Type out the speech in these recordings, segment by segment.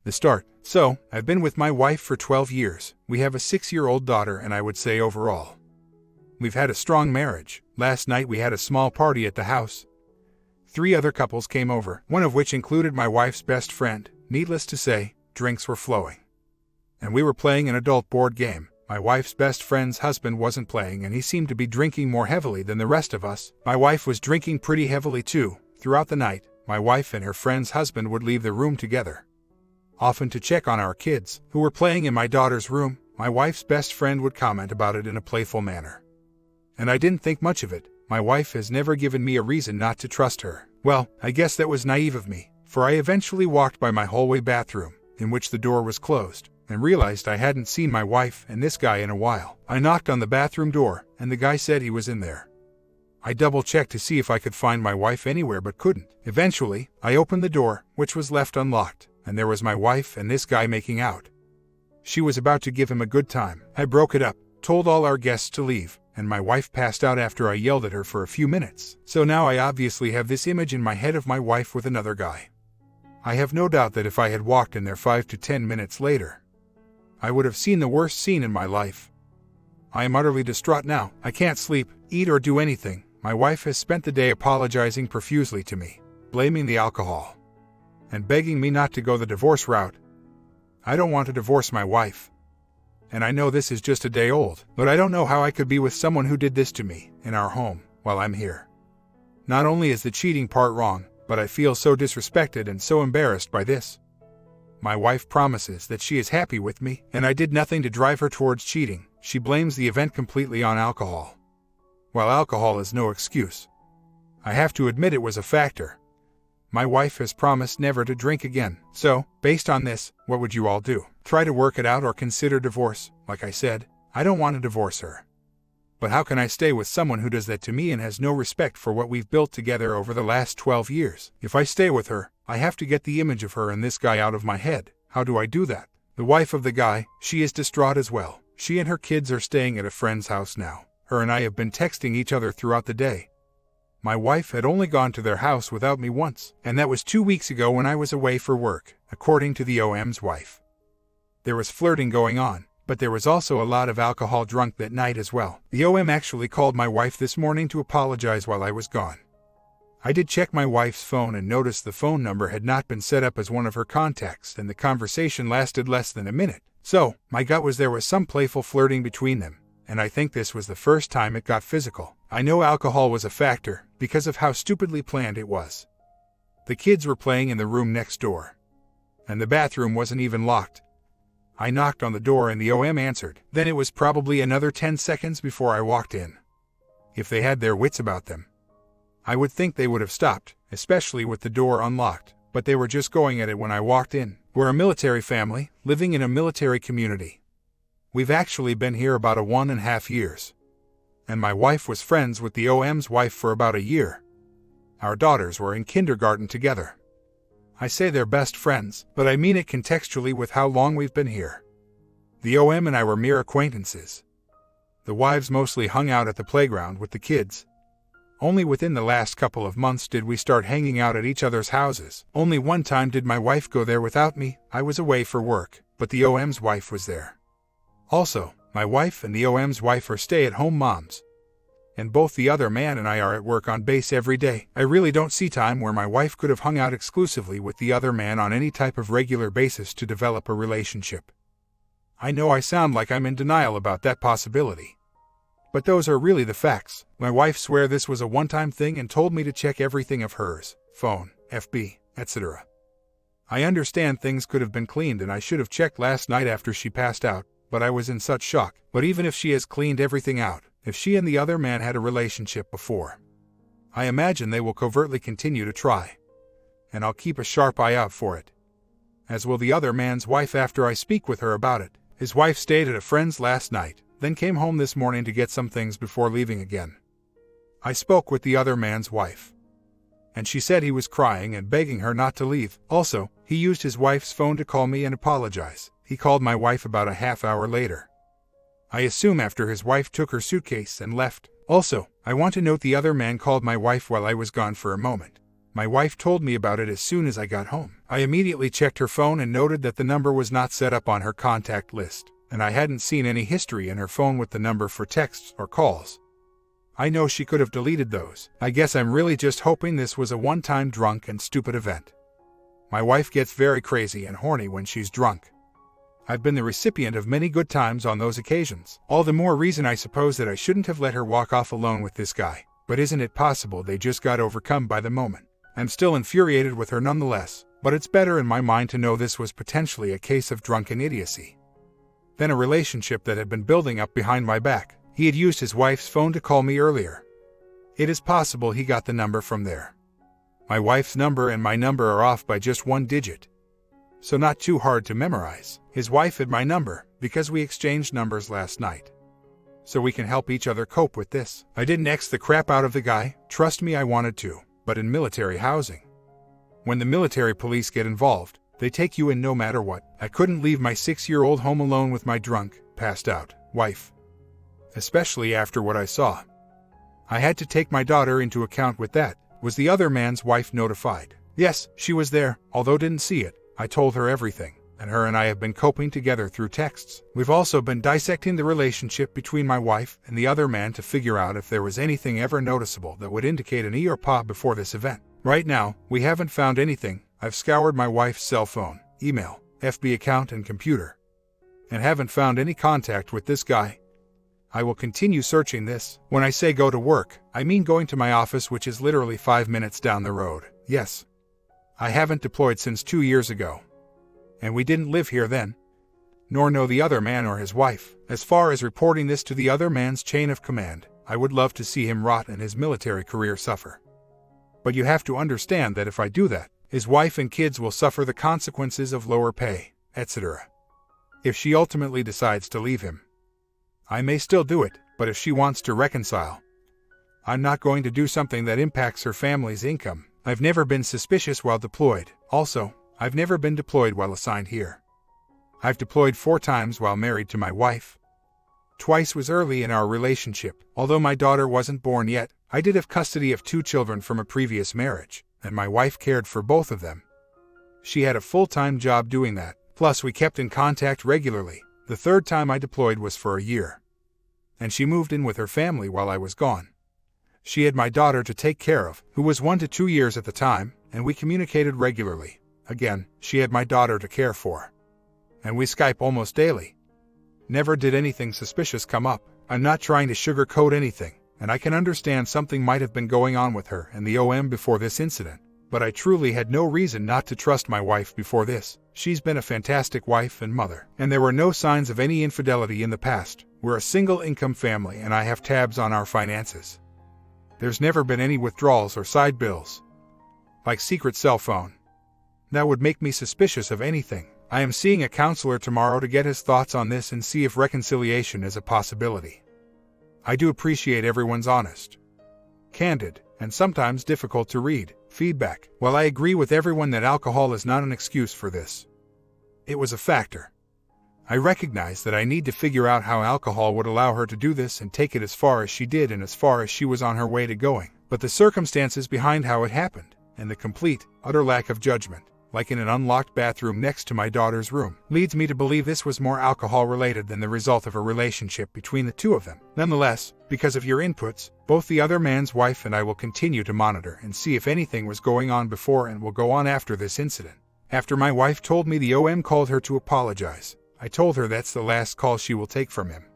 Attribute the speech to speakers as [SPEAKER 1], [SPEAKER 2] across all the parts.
[SPEAKER 1] The start. So, I've been with my wife for 12 years. We have a 6-year-old daughter, and I would say overall, we've had a strong marriage. Last night we had a small party at the house. 3 other couples came over, one of which included my wife's best friend. Needless to say, drinks were flowing. And we were playing an adult board game. My wife's best friend's husband wasn't playing, and he seemed to be drinking more heavily than the rest of us. My wife was drinking pretty heavily too. Throughout the night, my wife and her friend's husband would leave the room together, often to check on our kids, who were playing in my daughter's room. My wife's best friend would comment about it in a playful manner, and I didn't think much of it. My wife has never given me a reason not to trust her. Well, I guess that was naive of me, for I eventually walked by my hallway bathroom, in which the door was closed, and realized I hadn't seen my wife and this guy in a while. I knocked on the bathroom door, and the guy said he was in there. I double-checked to see if I could find my wife anywhere but couldn't. Eventually, I opened the door, which was left unlocked, and there was my wife and this guy making out. She was about to give him a good time. I broke it up, told all our guests to leave, and my wife passed out after I yelled at her for a few minutes. So now I obviously have this image in my head of my wife with another guy. I have no doubt that if I had walked in there 5 to 10 minutes later, I would have seen the worst scene in my life. I am utterly distraught now. I can't sleep, eat, or do anything. My wife has spent the day apologizing profusely to me, blaming the alcohol, and begging me not to go the divorce route. I don't want to divorce my wife, and I know this is just a day old, but I don't know how I could be with someone who did this to me, in our home, while I'm here. Not only is the cheating part wrong, but I feel so disrespected and so embarrassed by this. My wife promises that she is happy with me, and I did nothing to drive her towards cheating. She blames the event completely on alcohol, while alcohol is no excuse. I have to admit it was a factor. My wife has promised never to drink again. So, based on this, what would you all do? Try to work it out or consider divorce? Like I said, I don't want to divorce her. But how can I stay with someone who does that to me and has no respect for what we've built together over the last 12 years? If I stay with her, I have to get the image of her and this guy out of my head. How do I do that? The wife of the guy, she is distraught as well. She and her kids are staying at a friend's house now. Her and I have been texting each other throughout the day. My wife had only gone to their house without me once, and that was 2 weeks ago when I was away for work, according to the OM's wife. There was flirting going on, but there was also a lot of alcohol drunk that night as well. The OM actually called my wife this morning to apologize while I was gone. I did check my wife's phone and noticed the phone number had not been set up as one of her contacts, and the conversation lasted less than a minute. So, my gut was there was some playful flirting between them, and I think this was the first time it got physical. I know alcohol was a factor, because of how stupidly planned it was. The kids were playing in the room next door, and the bathroom wasn't even locked. I knocked on the door and the OM answered. Then it was probably another 10 seconds before I walked in. If they had their wits about them, I would think they would have stopped, especially with the door unlocked, but they were just going at it when I walked in. We're a military family, living in a military community. We've actually been here about 1.5 years. And my wife was friends with the OM's wife for about a year. Our daughters were in kindergarten together. I say they're best friends, but I mean it contextually with how long we've been here. The OM and I were mere acquaintances. The wives mostly hung out at the playground with the kids. Only within the last couple of months did we start hanging out at each other's houses. Only one time did my wife go there without me. I was away for work, but the OM's wife was there. Also, my wife and the OM's wife are stay-at-home moms, and both the other man and I are at work on base every day. I really don't see time where my wife could have hung out exclusively with the other man on any type of regular basis to develop a relationship. I know I sound like I'm in denial about that possibility, but those are really the facts. My wife swear this was a one-time thing and told me to check everything of hers, phone, FB, etc. I understand things could have been cleaned and I should have checked last night after she passed out, but I was in such shock. But even if she has cleaned everything out, if she and the other man had a relationship before, I imagine they will covertly continue to try, and I'll keep a sharp eye out for it. As will the other man's wife after I speak with her about it. His wife stayed at a friend's last night, then came home this morning to get some things before leaving again. I spoke with the other man's wife, and she said he was crying and begging her not to leave. Also, he used his wife's phone to call me and apologize. He called my wife about a half hour later. I assume after his wife took her suitcase and left. Also, I want to note the other man called my wife while I was gone for a moment. My wife told me about it as soon as I got home. I immediately checked her phone and noted that the number was not set up on her contact list, and I hadn't seen any history in her phone with the number for texts or calls. I know she could have deleted those. I guess I'm really just hoping this was a one-time drunk and stupid event. My wife gets very crazy and horny when she's drunk. I've been the recipient of many good times on those occasions. All the more reason I suppose that I shouldn't have let her walk off alone with this guy. But isn't it possible they just got overcome by the moment? I'm still infuriated with her nonetheless, but it's better in my mind to know this was potentially a case of drunken idiocy than a relationship that had been building up behind my back. He had used his wife's phone to call me earlier. It is possible he got the number from there. My wife's number and my number are off by just one digit, so not too hard to memorize. His wife had my number because we exchanged numbers last night, so we can help each other cope with this. I didn't X the crap out of the guy, trust me I wanted to, but in military housing, when the military police get involved, they take you in no matter what. I couldn't leave my 6-year-old home alone with my drunk, passed out wife, especially after what I saw. I had to take my daughter into account with that. Was the other man's wife notified? Yes, she was there, although didn't see it. I told her everything, and her and I have been coping together through texts. We've also been dissecting the relationship between my wife and the other man to figure out if there was anything ever noticeable that would indicate an E or PA before this event. Right now, we haven't found anything. I've scoured my wife's cell phone, email, FB account and computer, and haven't found any contact with this guy. I will continue searching this. When I say go to work, I mean going to my office, which is literally 5 minutes down the road. Yes. I haven't deployed since 2 years ago. And we didn't live here then, nor know the other man or his wife. As far as reporting this to the other man's chain of command, I would love to see him rot and his military career suffer. But you have to understand that if I do that, his wife and kids will suffer the consequences of lower pay, etc. If she ultimately decides to leave him, I may still do it, but if she wants to reconcile, I'm not going to do something that impacts her family's income. I've never been suspicious while deployed. Also, I've never been deployed while assigned here. I've deployed 4 times while married to my wife. Twice was early in our relationship. Although my daughter wasn't born yet, I did have custody of 2 children from a previous marriage, and my wife cared for both of them. She had a full-time job doing that, plus we kept in contact regularly. The 3rd time I deployed was for a year, and she moved in with her family while I was gone. She had my daughter to take care of, who was 1 to 2 years at the time, and we communicated regularly. Again, she had my daughter to care for, and we Skype almost daily. Never did anything suspicious come up. I'm not trying to sugarcoat anything, and I can understand something might have been going on with her and the OM before this incident, but I truly had no reason not to trust my wife before this. She's been a fantastic wife and mother, and there were no signs of any infidelity in the past. We're a single-income family and I have tabs on our finances. There's never been any withdrawals or side bills, like secret cell phone. That would make me suspicious of anything. I am seeing a counselor tomorrow to get his thoughts on this and see if reconciliation is a possibility. I do appreciate everyone's honest, candid, and sometimes difficult to read feedback. While I agree with everyone that alcohol is not an excuse for this, it was a factor. I recognize that I need to figure out how alcohol would allow her to do this and take it as far as she did and as far as she was on her way to going. But the circumstances behind how it happened, and the complete, utter lack of judgment, like in an unlocked bathroom next to my daughter's room, leads me to believe this was more alcohol-related than the result of a relationship between the two of them. Nonetheless, because of your inputs, both the other man's wife and I will continue to monitor and see if anything was going on before and will go on after this incident. After my wife told me the OM called her to apologize, I told her that's the last call she will take from him.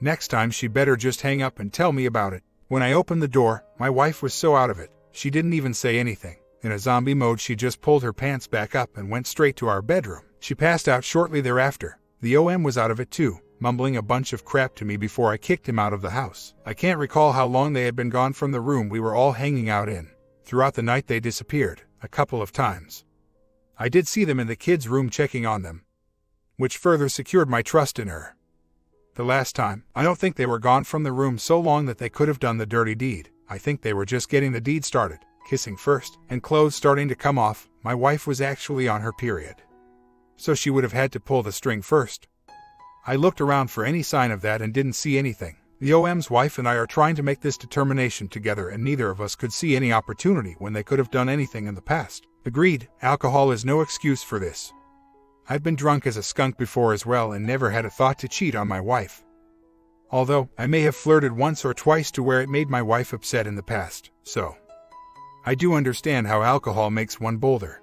[SPEAKER 1] Next time she better just hang up and tell me about it. When I opened the door, my wife was so out of it, she didn't even say anything. In a zombie mode, she just pulled her pants back up and went straight to our bedroom. She passed out shortly thereafter. The OM was out of it too, mumbling a bunch of crap to me before I kicked him out of the house. I can't recall how long they had been gone from the room we were all hanging out in. Throughout the night they disappeared, a couple of times. I did see them in the kids' room checking on them, which further secured my trust in her. The last time, I don't think they were gone from the room so long that they could have done the dirty deed. I think they were just getting the deed started, kissing first, and clothes starting to come off. My wife was actually on her period, so she would have had to pull the string first. I looked around for any sign of that and didn't see anything. The OM's wife and I are trying to make this determination together, and neither of us could see any opportunity when they could have done anything in the past. Agreed, alcohol is no excuse for this. I've been drunk as a skunk before as well and never had a thought to cheat on my wife. Although, I may have flirted once or twice to where it made my wife upset in the past, so I do understand how alcohol makes one bolder.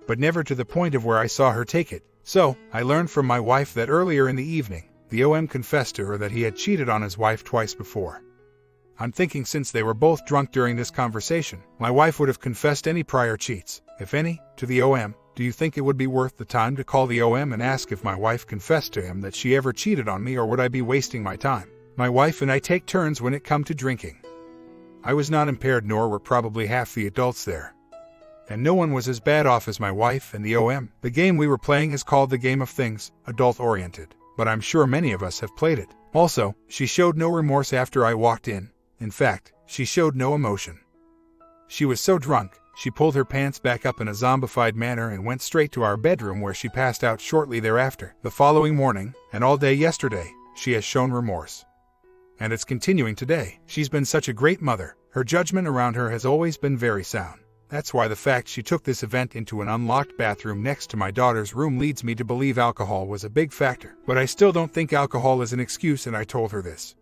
[SPEAKER 1] But never to the point of where I saw her take it. So, I learned from my wife that earlier in the evening, the OM confessed to her that he had cheated on his wife twice before. I'm thinking since they were both drunk during this conversation, my wife would have confessed any prior cheats, if any, to the OM. Do you think it would be worth the time to call the OM and ask if my wife confessed to him that she ever cheated on me, or would I be wasting my time? My wife and I take turns when it come to drinking. I was not impaired, nor were probably half the adults there. And no one was as bad off as my wife and the OM. The game we were playing is called the Game of Things, adult-oriented, but I'm sure many of us have played it. Also, she showed no remorse after I walked in. In fact, she showed no emotion. She was so drunk, she pulled her pants back up in a zombified manner and went straight to our bedroom, where she passed out shortly thereafter. The following morning, and all day yesterday, she has shown remorse. And it's continuing today. She's been such a great mother. Her judgment around her has always been very sound. That's why the fact she took this event into an unlocked bathroom next to my daughter's room leads me to believe alcohol was a big factor. But I still don't think alcohol is an excuse, and I told her this.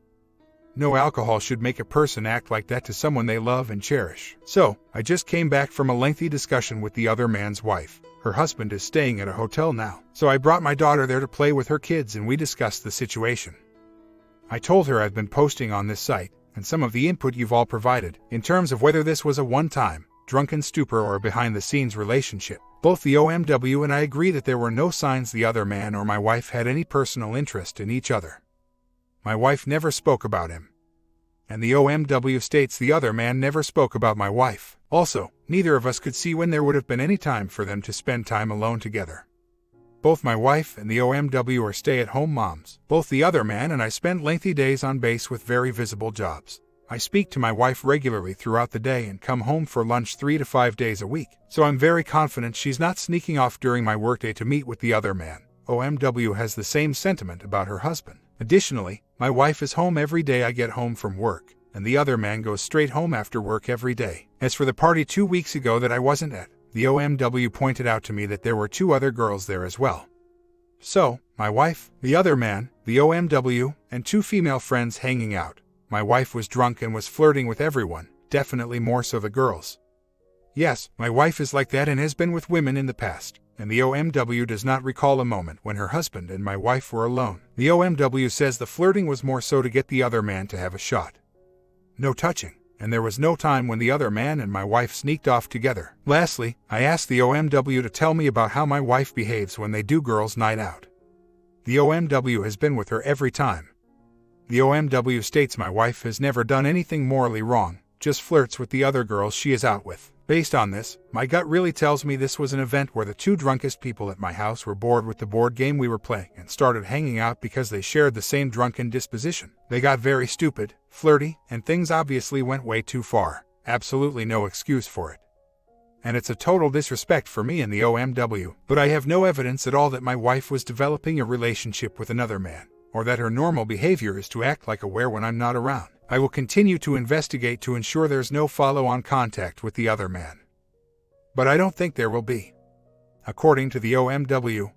[SPEAKER 1] No alcohol should make a person act like that to someone they love and cherish. So, I just came back from a lengthy discussion with the other man's wife. Her husband is staying at a hotel now. So I brought my daughter there to play with her kids, and we discussed the situation. I told her I've been posting on this site, and some of the input you've all provided, in terms of whether this was a one-time, drunken stupor or a behind-the-scenes relationship. Both the OMW and I agree that there were no signs the other man or my wife had any personal interest in each other. My wife never spoke about him. And the OMW states the other man never spoke about my wife. Also, neither of us could see when there would have been any time for them to spend time alone together. Both my wife and the OMW are stay-at-home moms. Both the other man and I spend lengthy days on base with very visible jobs. I speak to my wife regularly throughout the day and come home for lunch 3 to 5 days a week, so I'm very confident she's not sneaking off during my workday to meet with the other man. OMW has the same sentiment about her husband. Additionally, my wife is home every day I get home from work, and the other man goes straight home after work every day. As for the party 2 weeks ago that I wasn't at, the OMW pointed out to me that there were 2 other girls there as well. So, my wife, the other man, the OMW, and 2 female friends hanging out. My wife was drunk and was flirting with everyone, definitely more so the girls. Yes, my wife is like that and has been with women in the past, and the OMW does not recall a moment when her husband and my wife were alone. The OMW says the flirting was more so to get the other man to have a shot. No touching, and there was no time when the other man and my wife sneaked off together. Lastly, I asked the OMW to tell me about how my wife behaves when they do girls' night out. The OMW has been with her every time. The OMW states my wife has never done anything morally wrong, just flirts with the other girls she is out with. Based on this, my gut really tells me this was an event where the 2 drunkest people at my house were bored with the board game we were playing and started hanging out because they shared the same drunken disposition. They got very stupid, flirty, and things obviously went way too far. Absolutely no excuse for it. And it's a total disrespect for me and the OMW. But I have no evidence at all that my wife was developing a relationship with another man, or that her normal behavior is to act like a were when I'm not around. I will continue to investigate to ensure there's no follow-on contact with the other man. But I don't think there will be. According to the OMW,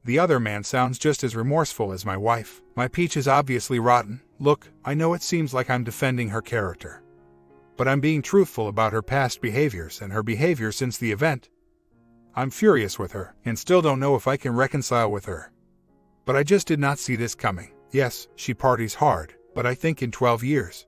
[SPEAKER 1] the other man sounds just as remorseful as my wife. My peach is obviously rotten. Look, I know it seems like I'm defending her character, but I'm being truthful about her past behaviors and her behavior since the event. I'm furious with her, and still don't know if I can reconcile with her. But I just did not see this coming. Yes, she parties hard, but I think in 12 years,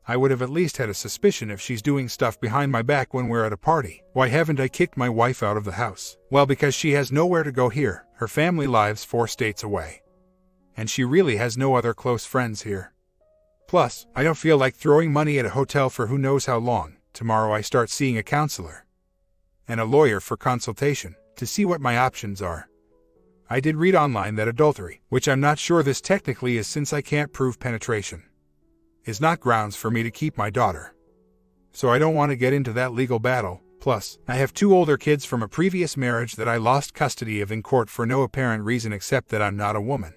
[SPEAKER 1] I would have at least had a suspicion if she's doing stuff behind my back when we're at a party. Why haven't I kicked my wife out of the house? Well, because she has nowhere to go here. Her family lives 4 states away, and she really has no other close friends here. Plus, I don't feel like throwing money at a hotel for who knows how long. Tomorrow I start seeing a counselor and a lawyer for consultation to see what my options are. I did read online that adultery, which I'm not sure this technically is since I can't prove penetration, is not grounds for me to keep my daughter. So I don't want to get into that legal battle. Plus, I have 2 older kids from a previous marriage that I lost custody of in court for no apparent reason except that I'm not a woman.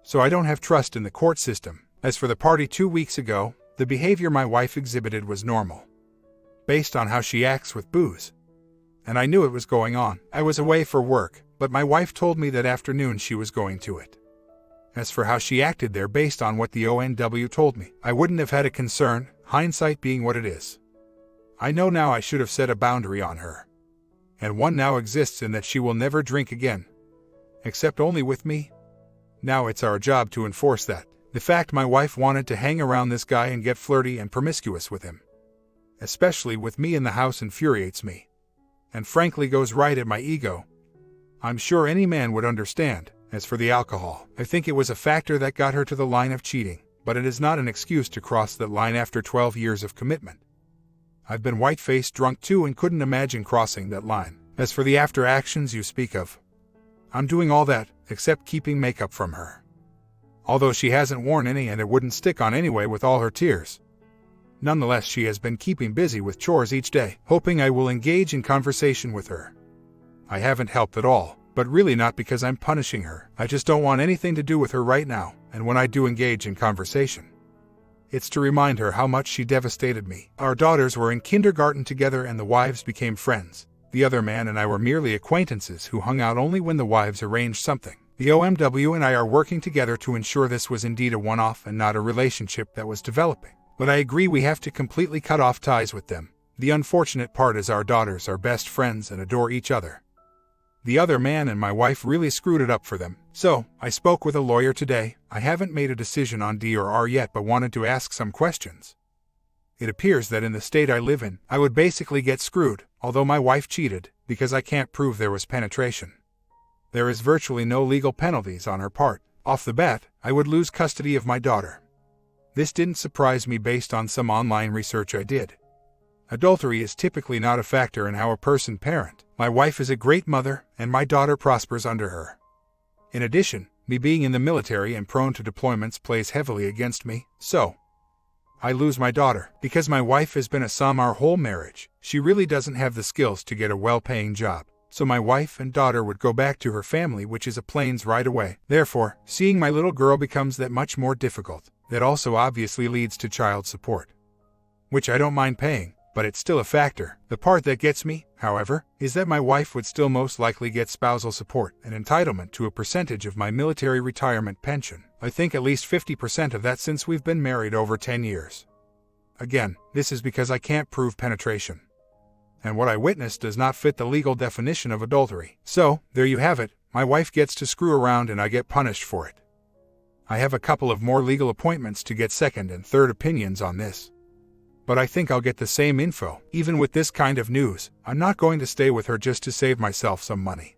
[SPEAKER 1] So I don't have trust in the court system, As for the party 2 weeks ago, the behavior my wife exhibited was normal, based on how she acts with booze. And I knew it was going on. I was away for work, but my wife told me that afternoon she was going to it. As for how she acted there based on what the ONW told me, I wouldn't have had a concern, hindsight being what it is. I know now I should have set a boundary on her. And one now exists in that she will never drink again. Except only with me. Now it's our job to enforce that. The fact my wife wanted to hang around this guy and get flirty and promiscuous with him, especially with me in the house, infuriates me. And frankly goes right at my ego. I'm sure any man would understand. As for the alcohol, I think it was a factor that got her to the line of cheating, but it is not an excuse to cross that line after 12 years of commitment. I've been white-faced drunk too and couldn't imagine crossing that line. As for the after actions you speak of, I'm doing all that, except keeping makeup from her. Although she hasn't worn any and it wouldn't stick on anyway with all her tears. Nonetheless, she has been keeping busy with chores each day, hoping I will engage in conversation with her. I haven't helped at all, but really not because I'm punishing her. I just don't want anything to do with her right now, and when I do engage in conversation, it's to remind her how much she devastated me. Our daughters were in kindergarten together and the wives became friends. The other man and I were merely acquaintances who hung out only when the wives arranged something. The OMW and I are working together to ensure this was indeed a one-off and not a relationship that was developing. But I agree we have to completely cut off ties with them. The unfortunate part is our daughters are best friends and adore each other. The other man and my wife really screwed it up for them. So, I spoke with a lawyer today. I haven't made a decision on D or R yet but wanted to ask some questions. It appears that in the state I live in, I would basically get screwed, although my wife cheated, because I can't prove there was penetration. There is virtually no legal penalties on her part. Off the bat, I would lose custody of my daughter. This didn't surprise me based on some online research I did. Adultery is typically not a factor in how a person parent. My wife is a great mother, and my daughter prospers under her. In addition, me being in the military and prone to deployments plays heavily against me, so I lose my daughter. Because my wife has been a som our whole marriage, she really doesn't have the skills to get a well-paying job. So my wife and daughter would go back to her family, which is a planes ride away. Therefore, seeing my little girl becomes that much more difficult. That also obviously leads to child support, which I don't mind paying, but it's still a factor. The part that gets me, however, is that my wife would still most likely get spousal support, an entitlement to a percentage of my military retirement pension. I think at least 50% of that since we've been married over 10 years. Again, this is because I can't prove penetration. And what I witnessed does not fit the legal definition of adultery. So, there you have it. My wife gets to screw around and I get punished for it. I have a couple of more legal appointments to get second and third opinions on this. But I think I'll get the same info. Even with this kind of news, I'm not going to stay with her just to save myself some money.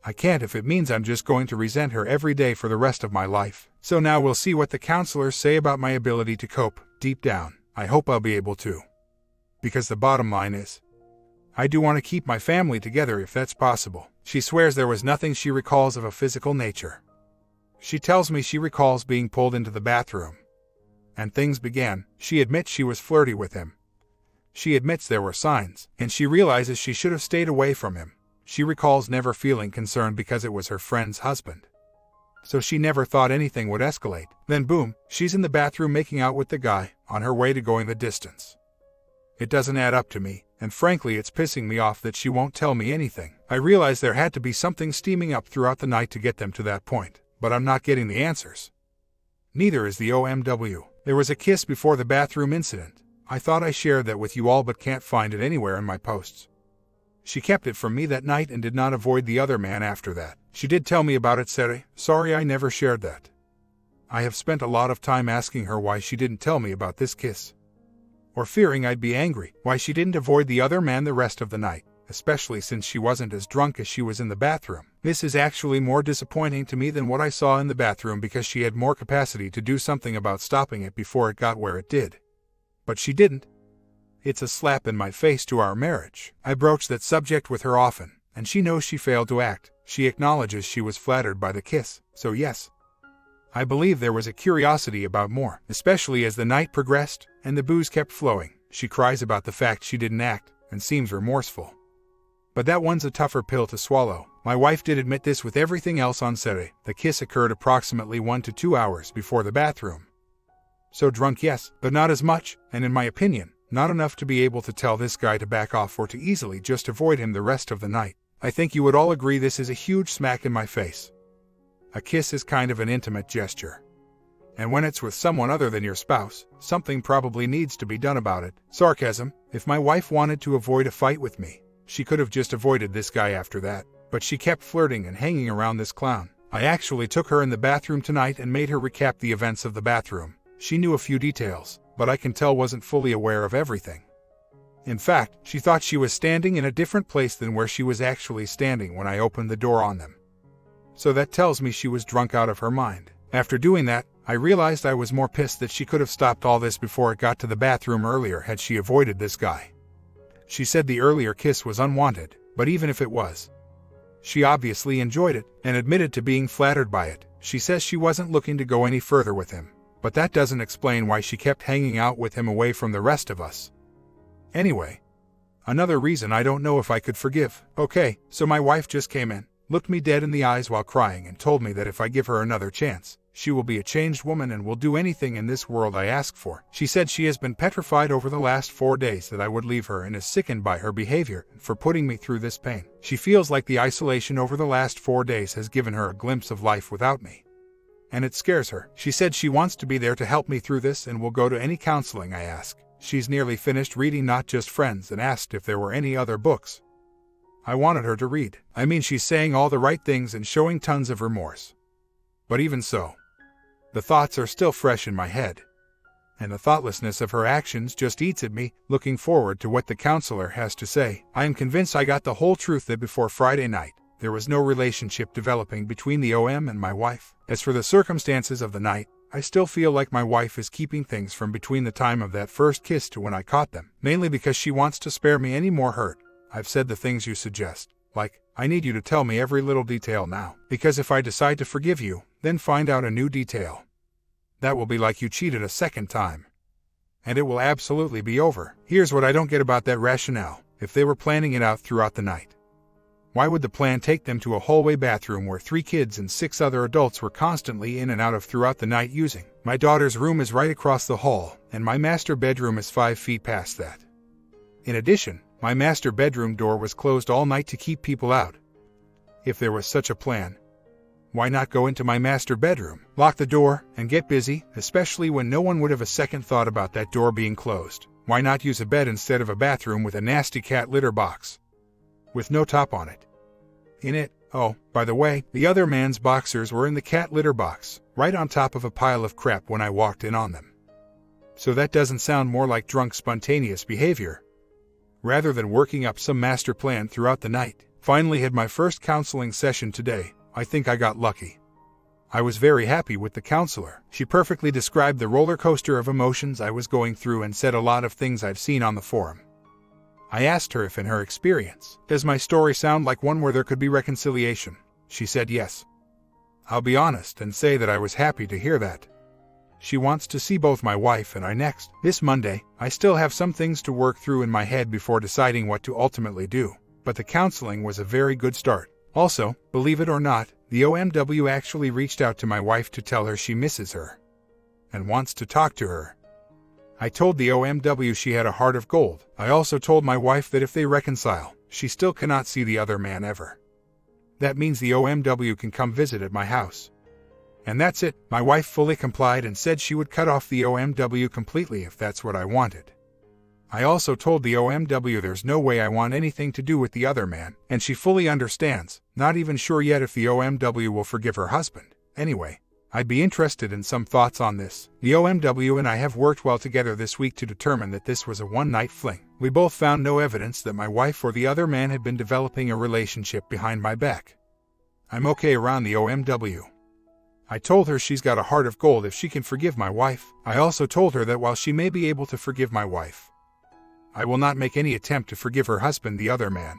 [SPEAKER 1] I can't if it means I'm just going to resent her every day for the rest of my life. So now we'll see what the counselors say about my ability to cope. Deep down, I hope I'll be able to. Because the bottom line is, I do want to keep my family together if that's possible. She swears there was nothing she recalls of a physical nature. She tells me she recalls being pulled into the bathroom. And things began. She admits she was flirty with him. She admits there were signs, and she realizes she should have stayed away from him. She recalls never feeling concerned because it was her friend's husband. So she never thought anything would escalate. Then boom, she's in the bathroom making out with the guy, on her way to going the distance. It doesn't add up to me, and frankly it's pissing me off that she won't tell me anything. I realize there had to be something steaming up throughout the night to get them to that point, but I'm not getting the answers. Neither is the OMW. There was a kiss before the bathroom incident. I thought I shared that with you all but can't find it anywhere in my posts. She kept it from me that night and did not avoid the other man after that. She did tell me about it, Seri. Sorry I never shared that. I have spent a lot of time asking her why she didn't tell me about this kiss. Or fearing I'd be angry, why she didn't avoid the other man the rest of the night, especially since she wasn't as drunk as she was in the bathroom. This is actually more disappointing to me than what I saw in the bathroom because she had more capacity to do something about stopping it before it got where it did. But she didn't. It's a slap in my face to our marriage. I broach that subject with her often, and she knows she failed to act. She acknowledges she was flattered by the kiss, so yes. I believe there was a curiosity about more, especially as the night progressed and the booze kept flowing. She cries about the fact she didn't act and seems remorseful. But that one's a tougher pill to swallow. My wife did admit this with everything else on Seri. The kiss occurred approximately 1 to 2 hours before the bathroom. So drunk, yes, but not as much, and in my opinion, not enough to be able to tell this guy to back off or to easily just avoid him the rest of the night. I think you would all agree this is a huge smack in my face. A kiss is kind of an intimate gesture. And when it's with someone other than your spouse, something probably needs to be done about it. Sarcasm. If my wife wanted to avoid a fight with me, she could have just avoided this guy after that. But she kept flirting and hanging around this clown. I actually took her in the bathroom tonight and made her recap the events of the bathroom. She knew a few details, but I can tell wasn't fully aware of everything. In fact, she thought she was standing in a different place than where she was actually standing when I opened the door on them. So that tells me she was drunk out of her mind. After doing that, I realized I was more pissed that she could have stopped all this before it got to the bathroom earlier had she avoided this guy. She said the earlier kiss was unwanted, but even if it was, she obviously enjoyed it and admitted to being flattered by it. She says she wasn't looking to go any further with him, but that doesn't explain why she kept hanging out with him away from the rest of us. Anyway, another reason I don't know if I could forgive. Okay, so my wife just came in, looked me dead in the eyes while crying and told me that if I give her another chance, she will be a changed woman and will do anything in this world I ask for. She said she has been petrified over the last 4 days that I would leave her and is sickened by her behavior and for putting me through this pain. She feels like the isolation over the last 4 days has given her a glimpse of life without me, and it scares her. She said she wants to be there to help me through this and will go to any counseling I ask. She's nearly finished reading Not Just Friends and asked if there were any other books I wanted her to read. I mean, she's saying all the right things and showing tons of remorse. But even so, the thoughts are still fresh in my head, and the thoughtlessness of her actions just eats at me. Looking forward to what the counselor has to say. I am convinced I got the whole truth that before Friday night, there was no relationship developing between the OM and my wife. As for the circumstances of the night, I still feel like my wife is keeping things from between the time of that first kiss to when I caught them, mainly because she wants to spare me any more hurt. I've said the things you suggest, like, I need you to tell me every little detail now, because if I decide to forgive you, then find out a new detail, that will be like you cheated a second time, and it will absolutely be over. Here's what I don't get about that rationale. If they were planning it out throughout the night, why would the plan take them to a hallway bathroom where 3 kids and 6 other adults were constantly in and out of throughout the night using? My daughter's room is right across the hall, and my master bedroom is 5 feet past that. In addition, my master bedroom door was closed all night to keep people out. If there was such a plan, why not go into my master bedroom, lock the door, and get busy, especially when no one would have a second thought about that door being closed? Why not use a bed instead of a bathroom with a nasty cat litter box with no top on it? In it, oh, by the way, the other man's boxers were in the cat litter box, right on top of a pile of crap when I walked in on them. So that doesn't sound more like drunk spontaneous behavior, rather than working up some master plan throughout the night? Finally had my first counseling session today. I think I got lucky. I was very happy with the counselor. She perfectly described the roller coaster of emotions I was going through and said a lot of things I've seen on the forum. I asked her if in her experience, does my story sound like one where there could be reconciliation? She said yes. I'll be honest and say that I was happy to hear that. She wants to see both my wife and I next, this Monday. I still have some things to work through in my head before deciding what to ultimately do, but the counseling was a very good start. Also, believe it or not, the OMW actually reached out to my wife to tell her she misses her and wants to talk to her. I told the OMW she had a heart of gold. I also told my wife that if they reconcile, she still cannot see the other man ever. That means the OMW can come visit at my house. And that's it. My wife fully complied and said she would cut off the OMW completely if that's what I wanted. I also told the OMW there's no way I want anything to do with the other man, and she fully understands, not even sure yet if the OMW will forgive her husband. Anyway, I'd be interested in some thoughts on this. The OMW and I have worked well together this week to determine that this was a one-night fling. We both found no evidence that my wife or the other man had been developing a relationship behind my back. I'm okay around the OMW. I told her she's got a heart of gold if she can forgive my wife. I also told her that while she may be able to forgive my wife, I will not make any attempt to forgive her husband, the other man.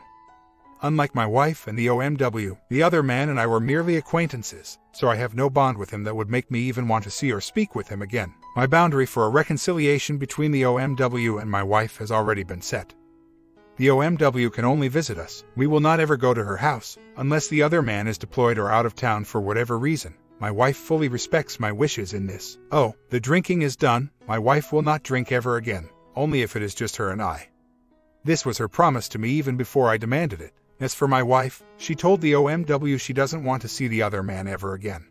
[SPEAKER 1] Unlike my wife and the OMW, the other man and I were merely acquaintances, so I have no bond with him that would make me even want to see or speak with him again. My boundary for a reconciliation between the OMW and my wife has already been set. The OMW can only visit us. We will not ever go to her house, unless the other man is deployed or out of town for whatever reason. My wife fully respects my wishes in this. Oh, the drinking is done. My wife will not drink ever again, only if it is just her and I. This was her promise to me even before I demanded it. As for my wife, she told the OMW she doesn't want to see the other man ever again.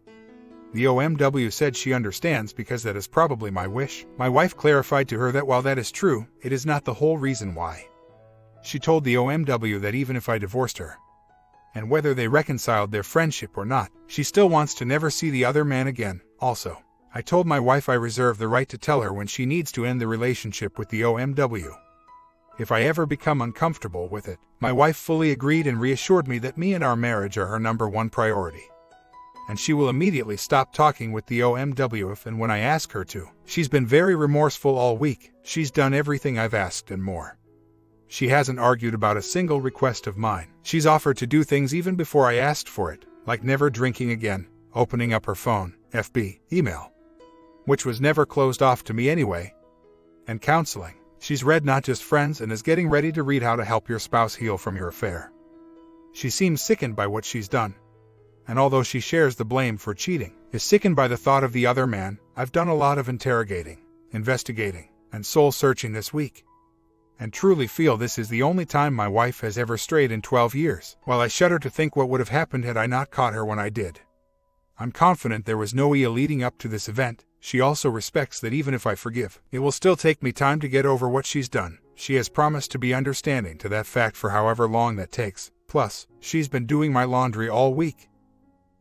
[SPEAKER 1] The OMW said she understands because that is probably my wish. My wife clarified to her that while that is true, it is not the whole reason why. She told the OMW that even if I divorced her, and whether they reconciled their friendship or not, she still wants to never see the other man again. Also, I told my wife I reserve the right to tell her when she needs to end the relationship with the OMW. If I ever become uncomfortable with it, my wife fully agreed and reassured me that me and our marriage are her #1 priority. And she will immediately stop talking with the OMW if and when I ask her to. She's been very remorseful all week. She's done everything I've asked and more. She hasn't argued about a single request of mine. She's offered to do things even before I asked for it, like never drinking again, opening up her phone, FB, email, which was never closed off to me anyway, and counseling. She's read Not Just Friends and is getting ready to read How to Help Your Spouse Heal from Your Affair. She seems sickened by what she's done, and although she shares the blame for cheating, is sickened by the thought of the other man. I've done a lot of interrogating, investigating, and soul-searching this week, and truly feel this is the only time my wife has ever strayed in 12 years. While I shudder to think what would have happened had I not caught her when I did, I'm confident there was no leading up to this event. She also respects that even if I forgive, it will still take me time to get over what she's done. She has promised to be understanding to that fact for however long that takes. Plus, she's been doing my laundry all week.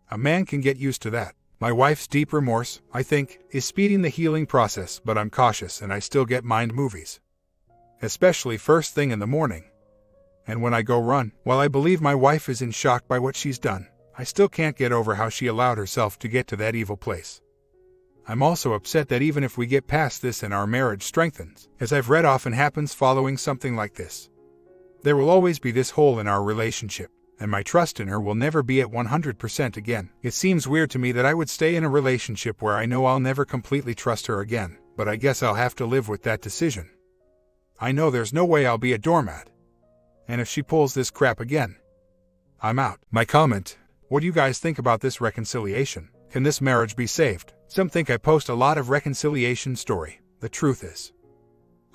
[SPEAKER 1] A man can get used to that. My wife's deep remorse, I think, is speeding the healing process, but I'm cautious and I still get mind movies, especially first thing in the morning. And when I go run, while I believe my wife is in shock by what she's done, I still can't get over how she allowed herself to get to that evil place. I'm also upset that even if we get past this and our marriage strengthens, as I've read often happens following something like this, there will always be this hole in our relationship, and my trust in her will never be at 100% again. It seems weird to me that I would stay in a relationship where I know I'll never completely trust her again, but I guess I'll have to live with that decision. I know there's no way I'll be a doormat, and if she pulls this crap again, I'm out. My comment: what do you guys think about this reconciliation? Can this marriage be saved? Some think I post a lot of reconciliation story. The truth is,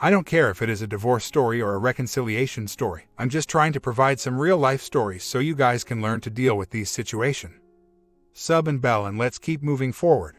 [SPEAKER 1] I don't care if it is a divorce story or a reconciliation story. I'm just trying to provide some real-life stories so you guys can learn to deal with these situations. Sub and bell and let's keep moving forward.